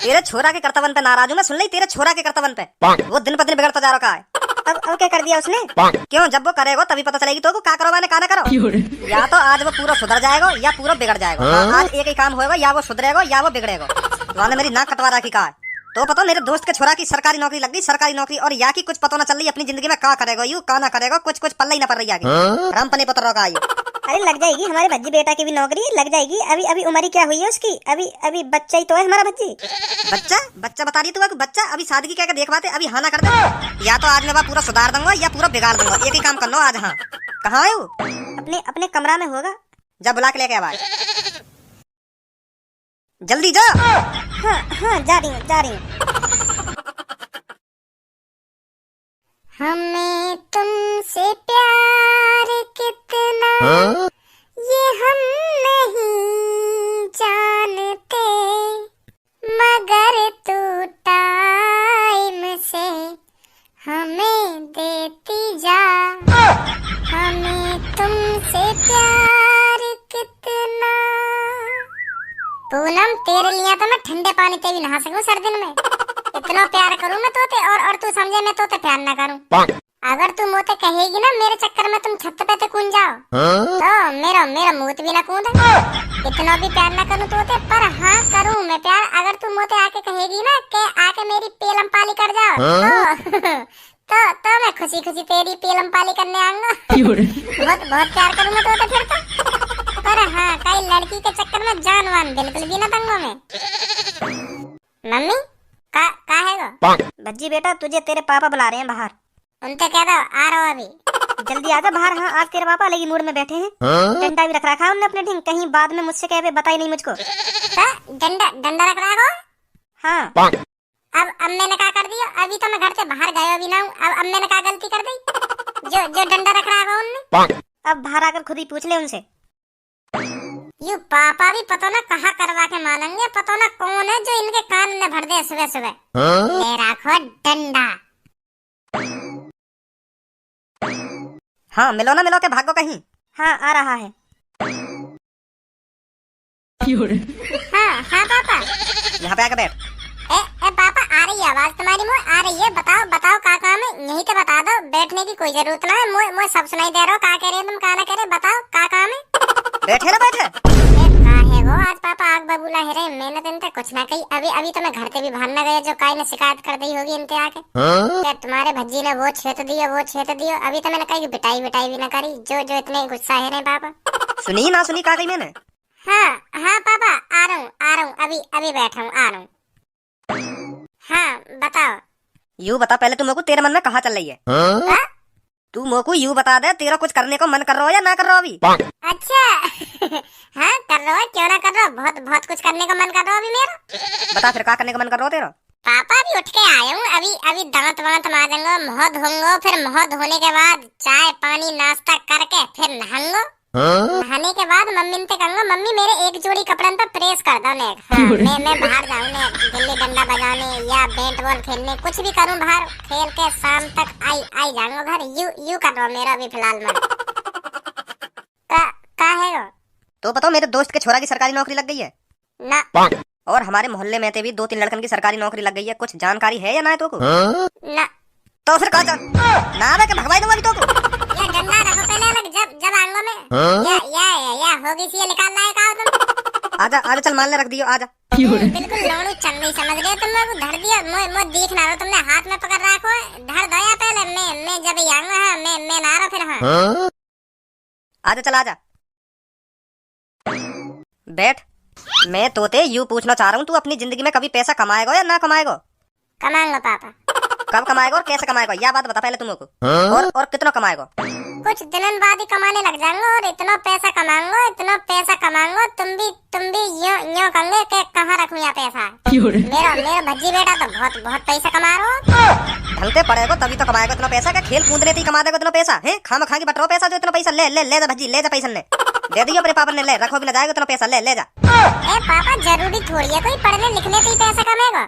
तेरे छोरा के कर्तव्य पे नाराज हूँ मैं, सुन ले तेरे छोरा के कर्तव्य पे। वो दिन ब दिन बिगड़ता जा रहा है। अब क्या कर दिया उसने? क्यों, जब वो करेगा तभी पता चलेगी तो क्या करो मैंने, ना करो। या तो आज वो पूरा सुधर जाएगा या पूरा बिगड़ जाएगा। आज एक ही काम होगा, या वो सुधरेगा या वो बिगड़ेगा। तुमने मेरी नाक कटवा रखी का है। तो पता मेरे दोस्त के छोरा की सरकारी नौकरी लग गई, सरकारी नौकरी, और या की कुछ पता ना चल रही अपनी जिंदगी में क्या करेगा यू का ना करेगा, कुछ पल्ला ही ना पड़ रही आगे। राम पने पता रहा यू। अरे लग जाएगी, हमारे भज्जी बेटा की भी नौकरी लग जाएगी। अभी अभी उम्र क्या हुई है उसकी? अभी बच्चा ही तो है हमारा भज्जी। बच्चा बता रही तू? बच्चा अभी सादगी क्या देख पाते, अभी हाँ ना कर दे। या तो आज मैं पूरा सुधार दूंगा या पूरा बिगाड़ दूंगा, एक ही काम कर लो आज। हाँ कहाँ है वो? अपने कमरा में होगा। जब बुला के लेके आवाज, जल्दी जा। हाँ जा रही हूँ। हमें तुमसे प्यार कितना ये हम नहीं जानते, मगर तू टाइम से हमें देती जा। हमें तुमसे प्यार कितना। पूनम तेरे लिए तो मैं ठंडे पानी से भी नहा सकूं सर्दी में। इतना प्यार करूं मैं तोते, और तू समझे मैं तोते प्यार ना करूं। अगर तू मोते कहेगी ना मेरे चक्कर में तुम छत पे कूद जाओ तो मेरा मुंह भी ना कूद। इतना भी प्यार ना करूं तोते, पर हाँ करूं मैं प्यार। अगर तू मोते आके कहेगी ना कि आके मेरी पेलम पाली कर जाओ तो मैं खुशी खुशी तेरी पेलम पाली करने आऊंगा। बहुत प्यार करूं मैं तोते फिर तो। पर हाँ कई लड़की के चक्कर में जानवान बिल्कुल भी ना तंगों में। मम्मी का है गो? भज्जी बेटा तुझे तेरे पापा बुला रहे हैं बाहर। उनसे कह दो आ रहा हूँ अभी। जल्दी आजा बाहर। हाँ आज तेरे पापा अलग ही मूड में बैठे हैं। डंडा भी रख रखा है उन्होंने अपने ढंग, कहीं बाद में मुझसे कहे बताई नहीं मुझको। डंडा रख रहा है? हाँ। अब मैंने क्या कर दिया? अभी तो मैं घर से बाहर गया भी ना हूँ। अब मैंने क्या गलती कर दी जो डंडा रख रहा है उनने? अब बाहर आकर खुद ही पूछ ले उनसे। यू पापा भी पता ना कहाँ करवा के मानेंगे, पता ना कौन है जो इनके कान में भर दे सुबह सुबह। ले रखो डंडा। हाँ मिलो ना, मिलो के भागो कहीं। हाँ आ रहा है। हाँ पापा यहाँ पे आके बैठ। ए पापा आ रही है आवाज तुम्हारी, मुझे आ रही है। बताओ का काम है? यही तो बता दो, बैठने की कोई जरूरत ना है। मुझे सब सुनाई दे रहा हो, का कह रहे हो तुम, का ना कह रहे। बताओ का काम है? बैठे ना बैठे। काहे वो आज पापा आग बबूला है रे। मैंने तो इनसे कुछ ना कही। अभी तो मैं घर से भी बाहर न गए जो काई ने शिकायत कर दी होगी इनते आके। क्या तुम्हारे भज्जी ने वो छेत दियो। अभी तो मैंने कही बिटाई भी ना करी। जो इतने गुस्सा है रे पापा। सुनी ना सुनी का कही मैंने? हाँ पापा आ रहा हूँ। अभी बैठा हूँ, आ रहा हूँ। हाँ बताओ। यू बता पहले तुम को तेरे मन में कहाँ चल रही है? तू मोको यू बता दे, तेरा कुछ करने को मन कर रहा हो या ना कर रहा हो अभी? अच्छा हाँ कर रहा हो, क्यों ना कर रहा हो। बहुत कुछ करने को मन कर रहा हो अभी मेरा। बता फिर क्या करने का मन कर रहा हो तेरा? पापा भी उठ के आया हूँ। अभी दांत माजूंगा, मुँह धोऊंगा, फिर मुँह धोने के बाद चाय पानी नाश्ता करके फिर नहाऊंगा। नहाने के बाद मम्मी से कहूंगा मम्मी मेरे एक जोड़ी कपड़े पर प्रेस कर दो ने। हाँ, मैं बाहर जाऊँ गिल्ली डंडा बजाने या बैट बॉल खेलने, कुछ भी करूँ बाहर खेल के शाम तक आई जाऊंगा घर। यू कर रहा मेरा अभी फिलहाल मन। का है वो? तो बताओ मेरे दोस्त के छोरा की सरकारी नौकरी लग गई है ना, और हमारे मोहल्ले में भी 2-3 लड़कन की सरकारी नौकरी लग गई है। कुछ जानकारी है या ना है तो को? ना तो फिर कहा ना वे के भगवाई दूंगा अभी तो को। ये डंडा रखो पहले अलग, जब आऊंगा मैं। या होगी सी ये निकाल लाए का तुम। आजा चल मान ले, रख दियो आजा। बिल्कुल लोनू चंगई समझ रहे तुम लोग। धर दिया मैं देख ना रहा, तुमने हाथ में पकड़ रखो। धर दो या पहले मैं जब आऊंगा। हाँ मैं ना रहा फिर। हाँ आजा चल आजा बैठ। मैं तोते यू पूछना चाह रहा हूँ, तू अपनी जिंदगी में कभी पैसा कमाएगा या ना कमाएगा? कमाऊंगा पापा। कब कमाएगा और कैसे कमाएगा, यह बात बता पहले तुमको। और कितना कमाएगा? कुछ दिनों बाद ही कमाने लग जाऊंगा और इतना पैसा कमाऊंगा तुम भी यूं कहोगे कि कहाँ रखूं या पैसा। मेरा भज्जी बेटा तो बहुत पैसा कमा रहा हो। ढलते पड़ेगा तभी तो कमाएगा इतना पैसा। क्या खेल कूदने से कमा देगा इतना पैसा है? खाम खा के बट रहा पैसा जो इतना पैसा। ले जा भज्जी, ले जा पैसा ने दे दियो अपने पापा ने। ले रखो भी ना जाएगा इतना पैसा। ले जा। ए पापा जरूरी थोड़ी है कोई पढ़ने लिखने से ही पैसा कमाएगा।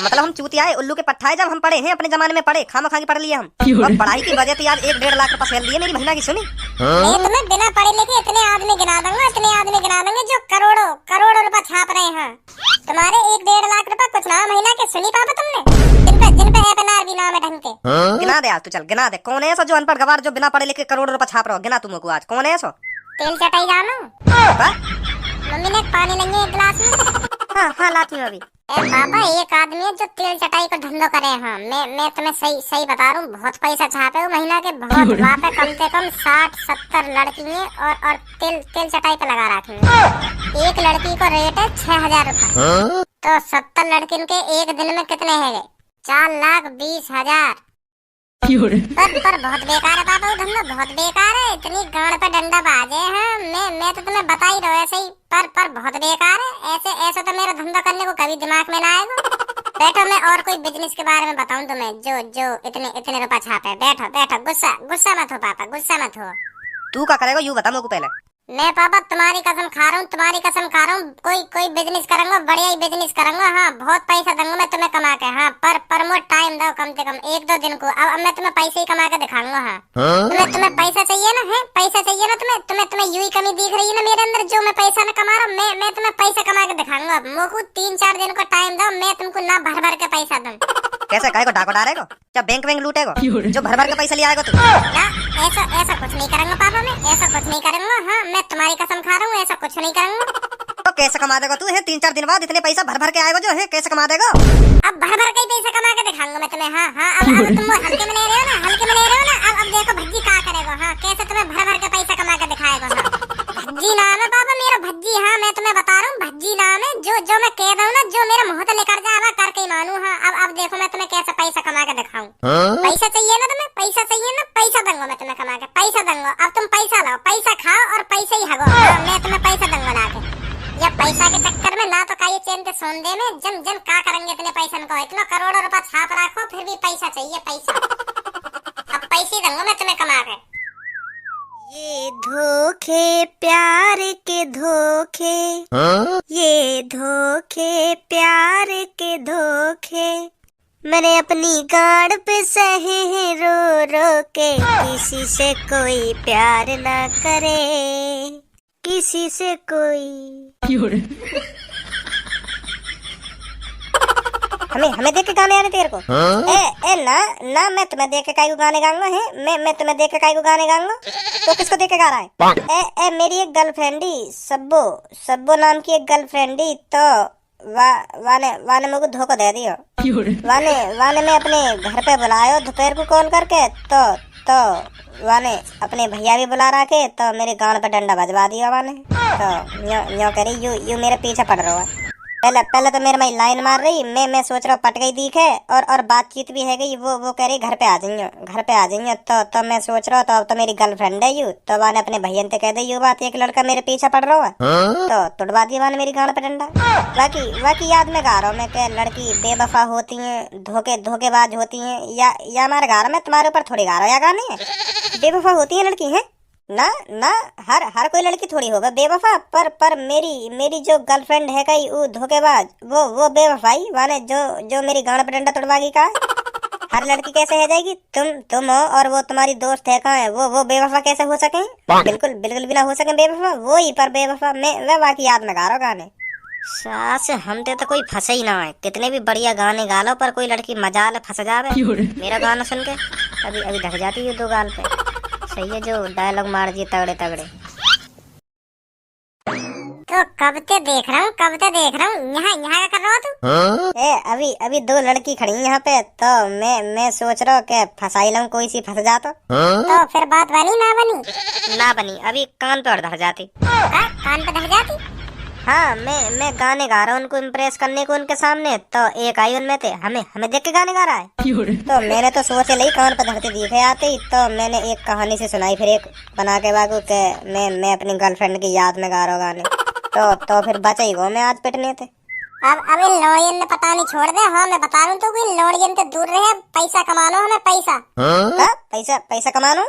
मतलब हम चूतिया है, उल्लू के पट्टा है। जब हम पढ़े हैं अपने जमाने में पढ़े, खाम खा के पढ़ लिए हम। और पढ़ाई की वजह से आज 1-1.5 लाख रुपए सेल दिए मेरी महीना की। सुनी मैं तुम्हें बिना पढ़े लिखे इतने आदमी गिना दूंगा जो करोड़ों रुपए छाप रहे हैं। तुम्हारे 1-1.5 लाख रुपए कुछ ना आज तू चल गिना दे, कौन है ऐसा जो अनपढ़ गवार जो बिना पढ़े लिखे करोड़ों रुपए छाप रहा हो? गिना तुम को आज कौन है ऐसा? तेल चटाई जानो? हाँ? मम्मी ने पानी लेंगे एक गिलास में। हाँ हाँ लाती हूँ अभी। ए पापा, एक आदमी है जो तेल चटाई को धंधो करे। हाँ, मैं तुम्हें सही बता रहा हूँ, बहुत पैसा छापे वो महीना के, बहुत। वहाँ पे कम से कम 60-70 लड़की है और तेल चटाई पे लगा रखी है। एक लड़की को रेट है 6,000 रुपए। तो 70 लड़किन के एक दिन में कितने है गए? 4,20,000। पर बहुत बेकार है पापा वो धंधा, बहुत बेकार है। इतनी गाड़ पे डंडा बाजे हैं। मैं तो तुम्हें बता ही रहा हूँ ऐसे ही, पर बहुत बेकार है। ऐसे तो मेरा धंधा करने को कभी दिमाग में ना आएगा। बैठो, मैं और कोई बिजनेस के बारे में बताऊं तुम्हें जो इतने रुपए छापे। बैठो, गुस्सा मत हो पापा, गुस्सा मत हो। तू क्या करेगा यूँ बता मेरे को पहले। मैं पापा तुम्हारी कसम खा रहा हूँ, कोई बिजनेस करूंगा, बढ़िया ही बिजनेस करूंगा। हाँ, बहुत पैसा दूंगा मैं तुम्हें कमा के। हाँ, पर मुझे टाइम दो, कम से कम 1-2 दिन को। अब मैं तुम्हें पैसे ही कमा के दिखाऊंगा। हाँ, तुम्हें पैसा चाहिए ना? है पैसा चाहिए ना तुम्हें यूं ही कमी दिख रही है ना मेरे अंदर, जो मैं पैसा न कमा रहा हूँ। मैं तुम्हें पैसा कमा के दिखाऊंगा। मुझको 3-4 दिन को टाइम दो, मैं तुमको ना भर के पैसा दूं। कैसे काय को डाको डालेगा? क्या बैंक लूटेगा जो भर के पैसा ले आएगा तू? ना, ऐसा कुछ नहीं करूंगा पापा, मैं ऐसा कुछ नहीं करूंगा। हाँ, मैं तुम्हारी कसम खा रहा हूँ, ऐसा कुछ नहीं करूंगा। तो कैसे कमा देगा तू? है 3-4 दिन बाद इतने पैसा भर के आएगा जो है, कैसे कमा देगा? अब भर के ही पैसा कमा के दिखाऊंगा मैं तुम्हें। हाँ, अब तुम हल्के में ले रहे हो ना, अब देखो भज्जी क्या करेगा। हाँ, कैसे तुम्हें भर के पैसा कमा के दिखाएगा। हाँ, भज्जी नाम है पापा मेरा, भज्जी। हाँ, मैं तुम्हें बता रहा हूँ, भज्जी नाम है। जो मैं कह रहा हूँ ना, जो मेरे मुंह से निकल जाए करके ही मानू। हाँ, अब देखो मैं तुम्हें कैसे पैसा कमा के दिखाऊं। पैसा चाहिए ना तुम्हें? पैसा चाहिए ना? पैसा दूंगा मैं तुम्हें कमा के, पैसा दूंगा। अब तुम पैसा लाओ, पैसा खाओ और पैसा ही हगो। हाँ, मैं तुम्हें पैसा दूंगा ला के। या पैसा के चक्कर में ना तो काये चैन ते सोन दे में जन का करेंगे इतने पैसा को? इतना करोड़ों रुपए छाप रखो, फिर भी पैसा चाहिए, पैसा। अब पैसे दूंगा मैं तुम्हें कमा के। ये धोखे प्यार के धोखे, ये धोखे प्यार के धोखे, मैंने अपनी गाड़ पे सहे हैं रो रो के। किसी से कोई प्यार ना करे, किसी से कोई। हमें देख के गाने आने तेरे को? ना मैं तुम्हें देख के काई को गाने गाऊंगा? है मैं तुम्हें देख के काई को गाने गाऊंगा? तो किसको देख के गा रहा है? मेरी एक गर्लफ्रेंडी सब्बो नाम की एक गर्लफ्रेंडी, तो वाने मुझको धोखा दे दियो। वाने मैं अपने घर पे बुलायो दोपहर को कॉल करके, तो वाने अपने भैया भी बुला रखे, तो मेरे गांड पे डंडा बजवा दिया वाने। तो यो करी यू मेरे पीछे पड़ रहा है। पहले तो मेरे में लाइन मार रही, मैं सोच रहा हूँ पट गई दिखे, और बातचीत भी है गई। वो कह रही घर पे आ जाइए। तो मैं सोच रहा हूँ तो अब तो मेरी गर्लफ्रेंड है यू, तो वाने अपने भैया ने कह दे यू बात, एक लड़का मेरे पीछे पड़ रहा है। तो तुड़वा दिया वाने मेरी गांड पे डंडा। बाकी याद में गा रहा हूँ मैं कि लड़की बेवफा होती है, धोखेबाज होती है, या हमारे गा रहा मैं तुम्हारे ऊपर थोड़ी गा रहा हूँ। या गाने बेवफा होती है लड़की है ना हर कोई लड़की थोड़ी होगा बेवफा, पर मेरी जो गर्लफ्रेंड है कई वो धोखेबाज, वो बेवफाई वाने जो मेरी गांड पे डंडा तोड़वागी का। हर लड़की कैसे है जाएगी? तुम हो और वो तुम्हारी दोस्त है कहाँ है? वो बेवफा कैसे हो सके? बिल्कुल भी ना हो सके बेवफा। वो ही पर बेवफा मैं बाकी याद में गा रहा हूँ गाने। सास हम तो कोई फंसे ही ना है, कितने भी बढ़िया गाने गा लो पर कोई लड़की मजाल फंस जावे मेरा गाना सुन के। अभी ढक जाती है 2 गाल पे। सही है जो डायलॉग मार दिए तगड़े। तो कब से देख रहा हूँ, यहाँ क्या कर रहा तू? अभी 2 लड़की खड़ी यहाँ पे, तो मैं सोच रहा हूँ कि फंसाई लूं, कोई सी फंस जाता। तो फिर बात बनी ना बनी? अभी कान पे और धर जाती। कान पे धर जाती? हाँ, मैं गाने गा रहा हूँ उनको इम्प्रेस करने को उनके सामने, तो एक आई उनमें थे हमें देख के गाने गा रहा है। तो मैंने तो सोचे ली कान पर धरते दिखे आते ही, तो मैंने एक कहानी से सुनाई, फिर एक बना के बागू के मैं अपनी गर्लफ्रेंड की याद में गा रहा हूँ गाने। तो फिर बचा ही गो मैं आज पिटने थे। अब इन लौड़ियन ने पता नहीं छोड़ दे। हाँ, मैं बता रहा हूँ तो इन लौड़ियन से दूर रहे, पैसा कमानो हमें, पैसा कमानो।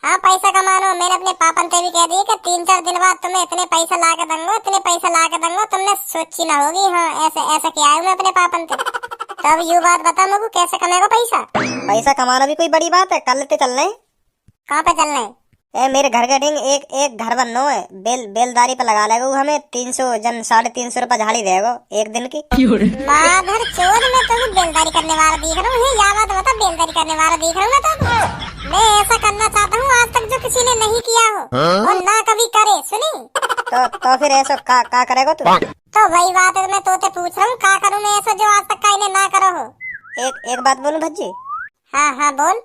हाँ, पैसा कमानो। मैंने अपने पापन से भी कह दिया कि 3-4 दिन बाद तुम्हें इतने पैसा ला के दूंगा, तुमने सोची ना होगी। हाँ, ऐसे किया है मैं अपने पापन से। तो अब यू बात बता मुझको, कैसे कमाएगा पैसा कमाना भी कोई बड़ी बात है? कल लेते चल रहे। कहाँ पे चलना है? मेरे घर के डिंग एक घर बनना है, बेलदारी पे लगा लेगा हमें 300 जन 350 रुपए झाड़ी देगा एक दिन की। माधर चोर, मैं तुम्हें बेलदारी करने वाला दिख रहा हूँ? या बात बता, बेलदारी करने वाला दिख रहा हूँ मैं तो? मैं ऐसा करना चाहता हूँ आज तक जो किसी ने नहीं किया हो और ना कभी करे, सुनी? तो फिर ऐसा का करेगा तू? तो वही बात है, मैं तोते पूछ रहा हूँ का करूँ मैं ऐसा जो आज तक काई ने ना करो हो? एक बात बोलूं भज्जी? हाँ हाँ बोल।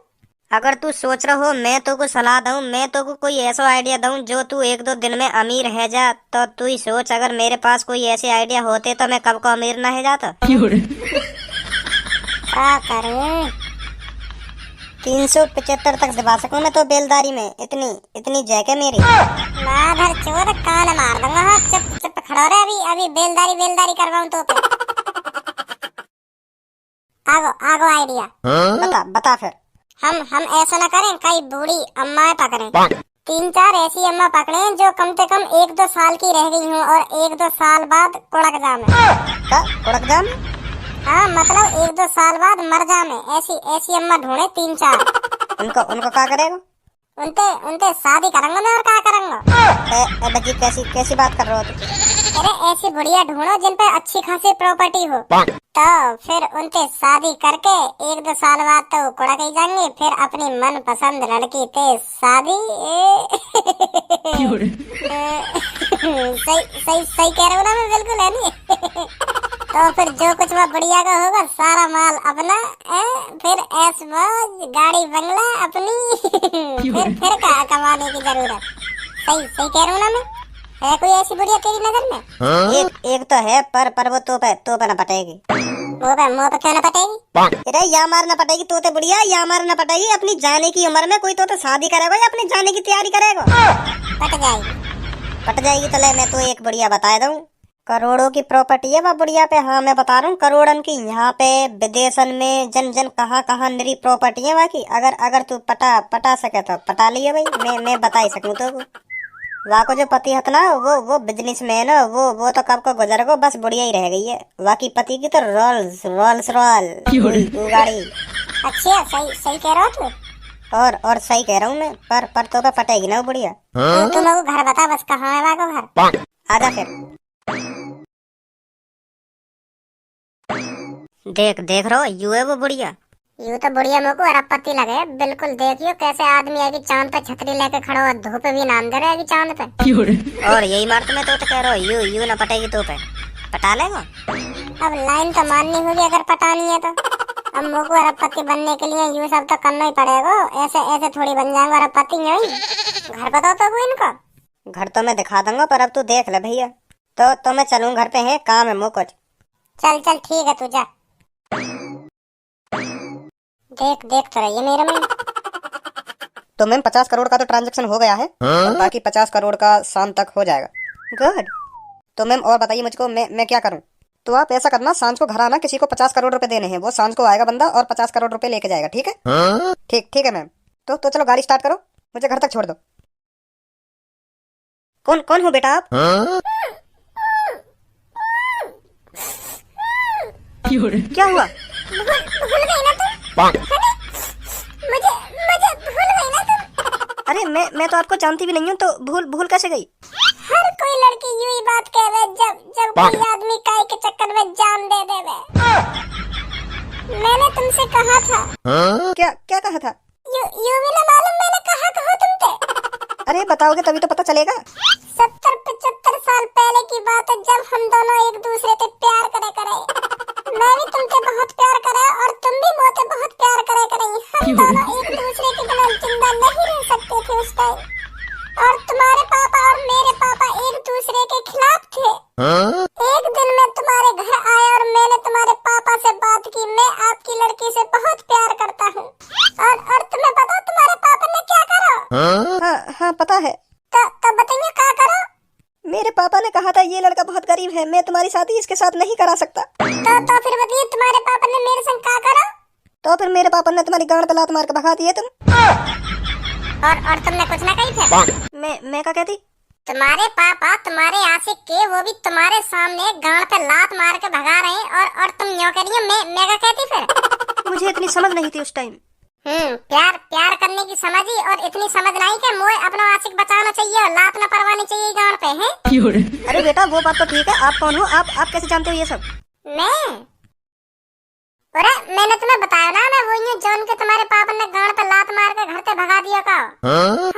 अगर तू सोच रहा हो मैं तो को सलाह दूं, मैं तो को कोई ऐसा आइडिया दूं जो तू 1-2 दिन में अमीर रह जा, तो तू ही सोच अगर मेरे पास कोई ऐसे आइडिया होते तो मैं कब को अमीर ना हो जाता। क्या करूं? 375 तक दबा सकूं मैं तो बेलदारी में, इतनी जैक है मेरी। माधर चोर कान मार दूंगा। हाँ चुप खड़ा रहे, अभी बेलदारी करवाऊं तो पे। आगो आइडिया बता फिर। हम ऐसा न करें, कई बूढ़ी अम्माएं पकड़ें, 3-4 ऐसी अम्मा पकड़ें जो कम से कम 1-2 साल की रह गई हूँ और 1-2 साल बाद कुड़क जामे। कुड़क जामे? हाँ मतलब 1-2 साल बाद मर जामे, ऐसी अम्मा ढूंढे 3-4। उनको क्या करेगा? उनते शादी करूंगा मैं, और क्या करूंगा? बच्ची कैसी बात कर रहे हो तुम? अरे ऐसी बुढ़िया ढूंढो जिन पे अच्छी खासी प्रॉपर्टी हो, तो फिर उनसे शादी करके 1-2 साल बाद तो कुड़क ही जाएंगे, फिर अपनी मन पसंद लड़की ते शादी। सही कह रहा हूँ ना मैं? बिल्कुल है नहीं? तो फिर जो कुछ वह बुढ़िया का होगा सारा माल अपना, फिर ऐश-मौज, गाड़ी बंगला अपनी। फिर कमाने की जरूरत। सही कह रहा हूँ ना मैं? है कोई ऐसी बुढ़िया तेरी नजर में? एक तो है, पर वो तो पे ना पटेगी। मुँह पे क्यों ना पटेगी? अरे या मार ना पटेगी तोते बुढ़िया, या मार ना पटेगी। अपनी जाने की उम्र में कोई तो शादी करेगा या अपनी जाने की तैयारी करेगा? पट जाएगी तो ले मैं तो एक बुढ़िया बता दूं, करोड़ों की प्रॉपर्टी है वह बुढ़िया पे। हाँ मैं बता रहा हूँ, करोड़न की। यहाँ पे विदेशन में जन कहाँ निरी प्रॉपर्टी है बाकी। अगर तू पटा सके तो पटा लिया भाई, मैं बता ही सकूँ तो। वहाँ को जो पति हत ना, वो बिजनेसमैन है, वो तो कब को गुजर गो, बस बुढ़िया ही रह गई है। बाकी पति की तो रोल्स गाड़ी। अच्छा सही कह रहा हो तू? और सही कह रहा हूँ मैं, पर तो पटेगी ना वो बुढ़िया। तू मेरे को घर बता बस, कहाँ है वहाँ को घर? आजा फिर। देख रहो यू है वो बुढ़िया। यूं तो बुढ़िया मेरे को अरबपति लगे बिल्कुल। देखियो कैसे आदमी आएगी चांद पे छतरी लेके खड़ा हुआ, धूप भी नाम दे रहेगी चांद पे। और यही मार तुम्हें तो कह रहा हो, यू ना पटेगी तो पे पटा लेगा। अब लाइन तो माननी होगी अगर पटानी है तो। अब मेरे को अरबपति बनने के लिए यूं सब तो करना ही पड़ेगा, ऐसे थोड़ी बन जाएंगे अरबपति। यही घर बताओ तो इनको। घर तो मैं दिखा दूंगा, पर अब तू देख ले भैया। तो मैं चलूँ, घर पे है काम है मुझ कुछ। चल ठीक है तू जा। देख तो रही है मेरे में। तो मैम 50 करोड़ का तो ट्रांजैक्शन हो गया है, और बाकी 50 करोड़ का शाम तक हो जाएगा। गुड। तो मैम और बताइए मुझको, मैं क्या करूं? तो आप ऐसा करना, सांझ को घर आना, किसी को 50 करोड़ रुपए देने हैं। वो सांझ को आएगा बंदा और 50 करोड़ रुपए लेके जाएगा। ठीक है? ठीक है मैम। तो चलो गाड़ी स्टार्ट करो, मुझे घर तक छोड़ दो। कौन हो बेटा आप? क्या हुआ? भूल गई ना तुम? मुझे भूल गई ना तुम? अरे मैं तो आपको जानती भी नहीं हूँ, तो भूल कैसे गई? हर कोई लड़की यूं ही बात कहे जब कोई आदमी काय के चक्कर में जान दे देवे। मैंने तुमसे कहा था। क्या कहा था? यूं भी ना मालूम मैंने कहा तुमसे? अरे बताओगे तभी तो पता चलेगा। 70-75 साल पहले की बात है, जब हम दोनों एक दूसरे से प्यार करे। मैं भी तुमसे बहुत प्यार करे और तुम भी मुझसे बहुत प्यार करे। हम दोनों एक दूसरे के बिना जिंदा नहीं रह सकते थे उस टाइम। और तुम्हारे पापा और मेरे पापा एक दूसरे के खिलाफ थे। एक दिन मैं तुम्हारे घर आया और मैंने तुम्हारे पापा से बात की, मैं आपकी लड़की से बहुत प्यार करता हूँ। और तुम्हें पता तुम्हारे पापा ने क्या करा? हाँ पता है। तो बताइए क्या करो? मेरे पापा ने कहा था ये लड़का बहुत गरीब है, मैं तुम्हारी शादी इसके साथ नहीं करा सकता। तो फिर बताइए तुम्हारे पापा ने मेरे संग क्या करा? तो फिर मेरे पापा ने तुम्हारी गांड पे लात मार के भगा दिए तुम। और तुमने कुछ ना कही थे? मैं क्या कहती? तुम्हारे पापा तुम्हारे आशिक के, वो भी तुम्हारे सामने गांड पे लात मार के भगा रहे हैं, और तुम यूं कह रही हो। मैं क्या कहती फिर? मुझे इतनी समझ नहीं थी उस टाइम। प्यार करने की समझी, और इतनी समझ नहीं कि मोए अपना आशिक बचाना चाहिए और लात न परवानी चाहिए गांड पे है। अरे बेटा वो बात तो ठीक है, आप कौन हो? आप कैसे जानते हो ये सब? मैं? अरे जौन के तुम्हारे पापा ने गांड पे लात मार के घर से भगा दिया का।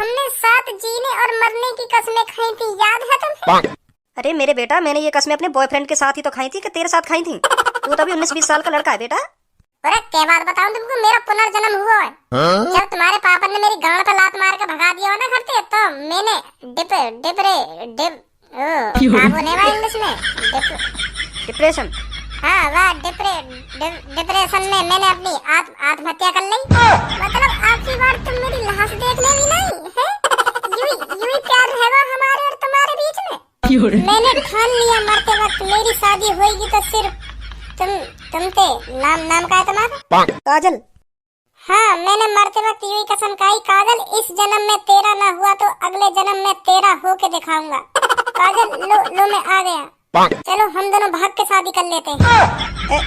हमने साथ जीने और मरने की कसमें खाई थी, याद है तुम्हें? अरे मेरे बेटा, मैंने ये कसमें अपने बॉयफ्रेंड के साथ ही तो खाई थी कि तेरे साथ खाई थी? तू तो अभी 19-20 साल का लड़का है बेटा। अरे क्या बात बताऊं तुमको, मेरा पुनर्जन्म हुआ है। जब तुम्हारे पापा ने मेरी गांड पे लात मार के भगा दिया हो ना घर से, तो मैंने क्या बोले वह इंग्लिश में? डिप्रेशन। हाँ, वह डिप्रेशन में मैंने अपनी आत्महत्या कर ली। मतलब आखिरी बार तुम मेरी लाश देखने भी नहीं है। यूं प्यार रहेगा हमारे और तुम्हारे बीच में। मैंने ठान लिया मरते वक्त मेरी शादी होगी तो सिर्फ तुमसे। नाम का है तुम्हारा? काजल। हाँ, मैंने मरते वक्त यूं कसम खाई, काजल इस जन्म में तेरा ना हुआ तो अगले जन्म में तेरा होके दिखाऊंगा। काजल लो मैं आ गया। चलो हम दोनों भाग के शादी कर लेते हैं।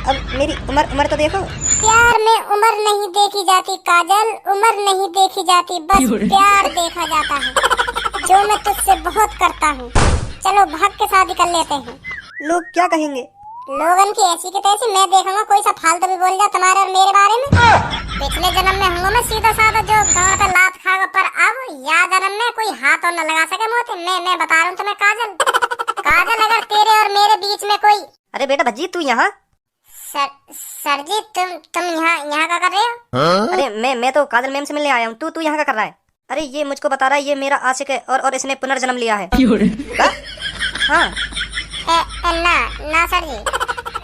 अब मेरी उम्र तो देखो। प्यार में उम्र नहीं देखी जाती काजल, उम्र नहीं देखी जाती, बस प्यार देखा जाता है, जो मैं तुझसे बहुत करता हूँ। चलो भाग के शादी कर लेते हैं। लोग क्या कहेंगे? लोगन की ऐसी की तैसी, मैं देखूंगा कोई सा फालतू भी बोल जा तुम्हारे और मेरे बारे में। पिछले जन्म में हूँ मैं सीधा साधा जो गांव पे लात खागा, पर अब या जन्म में कोई हाथ और न लगा सके मुँह। मैं बता रहा हूँ तुम्हें काजल, अगर तेरे और मेरे बीच में कोई। अरे बेटा भज्जी, तू यहाँ? सर जी, तुम यहाँ क्या कर रहे हो? अरे मैं तो काजल मैम से मिलने आया हूँ। तू यहाँ क्या कर रहा है? अरे ये मुझको बता रहा है ये मेरा आशिक है और इसने पुनर्जन्म लिया है। हाँ। ना सर जी,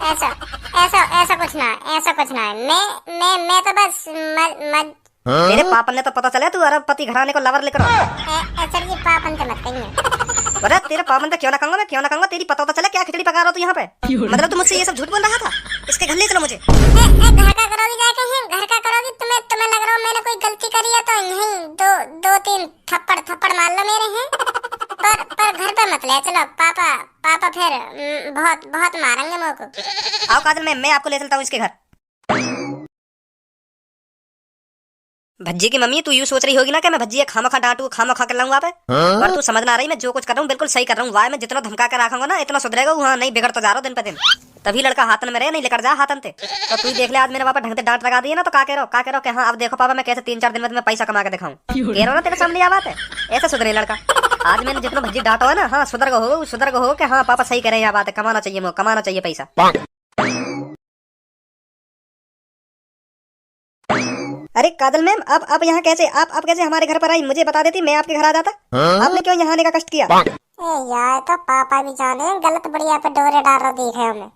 ऐसा कुछ ना है। मैं तो बस मेरे पापन ने तो पता चला तू अरबपति घराने को लवर लेकर। सर जी पापन से मत कहिए। अरे तेरे पापन तो क्यों ना कहूंगा, तेरी पता तो चला क्या खिचड़ी पका रहा तू यहाँ पे। मतलब तू मुझसे ये सब झूठ बोल रहा था? इसके घर ले चलो मुझे। घर का करोगी जाके हैं, घर का करोगी। तुम्हें लग रहा हो मैंने कोई गलती करी है तो यहीं दो तीन थप्पड़ मार लो मेरे हैं। पर घर पे मत ले चलो, पापा फिर बहुत मारेंगे मुझ को। आओ काजल मैं आपको ले चलता हूँ इसके घर। भज्जी की मम्मी, तू यूँ सोच रही होगी ना कि मैं भज्जी खामखा डांटू, खामखा कर लाऊंगा पे। पर तू समझ ना रही, मैं जो कुछ कर रहा हूँ बिल्कुल सही कर रहा हूँ। वाह, मैं जितना धमका कर रखूंगा ना इतना सुधरेगा। वहाँ नहीं बिगड़ तो जा रहा दिन पे दिन। तभी लड़का हाथन में रहे, नहीं लेकर जा हाथन थे। तो तू देख ले, आज मेरे पापा ढंग से डांट लगा दिए ना, तो का कह रहा हो कि हाँ अब देखो पापा मैं कैसे 3-4 दिन में तुम्हें पैसा कमा के दिखाऊं। कह रहा हूँ ना तेरे सामने यह बात है। ऐसा सुधरे लड़का। आज मैंने जितना भज्जी डांटा है ना, हाँ सुधर हो कि हाँ पापा सही करे, यह बात है, कमाना चाहिए पैसा। अरे काजल मैम, आप यहाँ कैसे आप कैसे हमारे घर पर आई? मुझे बता देती, मैं आपके घर आ जाता। आपने क्यों यहाँ आने का कष्ट किया? यार तो पापा भी जाने गलत बढ़िया पे डोरे डाल रहा दिख है हमें।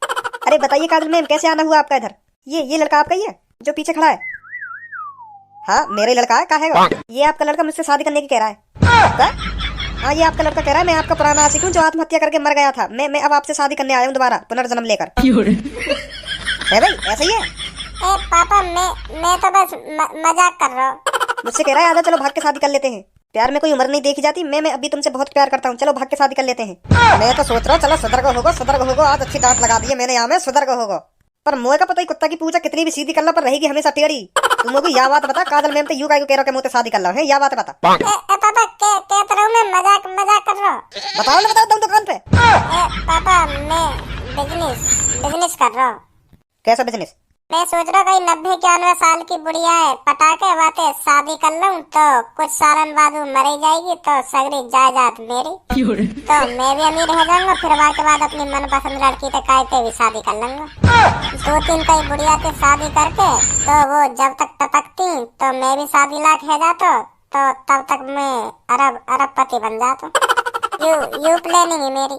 अरे बताइए काजल मैम, कैसे आना हुआ आपका इधर? ये लड़का आपका ही है जो पीछे खड़ा है? हाँ मेरा ही लड़का है। कहा है ये आपका लड़का मुझसे शादी करने की कह रहा है? हाँ ये आपका लड़का कह रहा है मैं आपका पुराना आशिक हूँ जो आत्महत्या करके मर गया था। मैं अब आपसे शादी करने आया हूँ दोबारा पुनर्जन्म लेकर। है भाई ऐसा ही है? पापा मैं तो बस मजाक कर रहा हूँ। मुझसे कह रहा है आजा चलो भाग के शादी कर लेते हैं। प्यार में कोई उम्र नहीं देखी जाती। मैं अभी तुमसे बहुत प्यार करता हूँ, चलो भाग के शादी कर लेते हैं। मैं तो सोच रहा हूँ चलो सदर्ग होगो। आज अच्छी डांट लगा दी है मैंने यहाँ में, सदर्ग होगो। पर मुँह का पता ही कुत्ता की पूजा कितनी भी सीधी कर लो पर रहेगी हमेशा टेढ़ी। तुम लोग यह बात बता, काजल मैम तो यूं कह रहा मुझे शादी कर लो है, यह बात बता। पापा कहता रहा हूँ मैं मजाक कर रहा हूँ। बताओ तुम दुकान पे। पापा मैं बिजनेस कर रहा हूँ। कैसा बिजनेस? मैं सोच रहा कहीं 90-91 साल की बुढ़िया है पटाखे बाते शादी कर लूं तो कुछ सालन बाद वो मर जाएगी तो सगरी जायदाद मेरी, तो मैं भी अमीर रह जाऊंगा। फिर के बाद अपनी मनपसंद लड़की तक कहते भी शादी कर लूंगा। 2-3 कई बुढ़िया से शादी करके तो वो जब तक टपकती तो मैं भी शादी लाख है जाता, तो तब तक मैं अरबपति बन जाता। यू प्लानिंग है मेरी।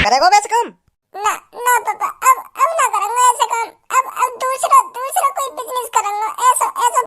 करेगा वैसे काम?